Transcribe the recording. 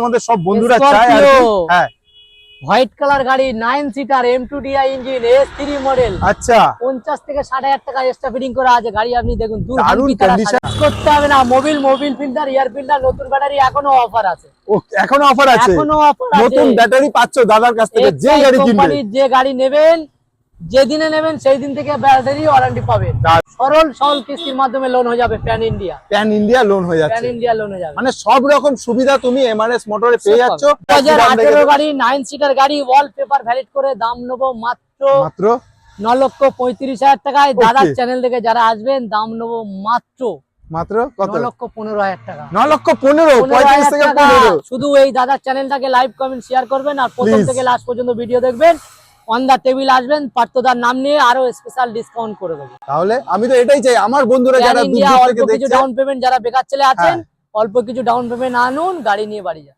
আমাদের সব বন্ধুরা চায় আর কি। হ্যাঁ, হোয়াইট কালার গাড়ি 9 seater M2DI engine S3 model. আচ্ছা 50 থেকে 6000 টাকা এক্সট্রা ফিটিং করা আছে গাড়ি। আপনি দেখুন দারুণ কন্ডিশন করতে হবে না। মোবিল ফিল্টার, এয়ার ফিল্টার, নতুন ব্যাটারি এখনো অফার আছে। ও এখনো অফার আছে, এখনো অফার আছে। নতুন ব্যাটারি পাচ্ছ দাদার কাছ থেকে যে গাড়ি কিনবেন। কোম্পানির যে গাড়ি নেবেন, যেদিনে নেবেন সেই দিন থেকে ব্যাটারি ওয়ারেন্টি পাবেন। সরল কিস্তির মাধ্যমে লোন হয়ে যাবে। প্যান ইন্ডিয়া লোন হয়ে যাচ্ছে। মানে সব রকম সুবিধা তুমি এমআরএস মোটরে পেয়ে যাচ্ছ। 2018 গাড়ি 9 সিটার গাড়ি, ওয়ালপেপার ভ্যালিড করে দাম নেবো মাত্র 9,35,000 টাকায়। দাদার চ্যানেল থেকে যারা আসবেন দাম নেবো মাত্র কত? 9,15,000 টাকা। 9,15,000, 35 থেকে 15। শুধু এই দাদার চ্যানেলটাকে লাইভ কমেন্ট শেয়ার করবেন আর প্রথম থেকে লাস্ট পর্যন্ত ভিডিও দেখবেন। অন দা টেবিল আসবেন, পার্থদার নাম নিয়ে আরো স্পেশাল ডিসকাউন্ট করে দেবো। তাহলে আমি তো এটাই চাই আমার বন্ধুরা যারা দূর থেকে অল্প কিছু দেখছে। ডাউন পেমেন্ট, যারা বেকার ছেলে আছেন অল্প কিছু ডাউন পেমেন্ট আনুন, গাড়ি নিয়ে বাড়ি যান।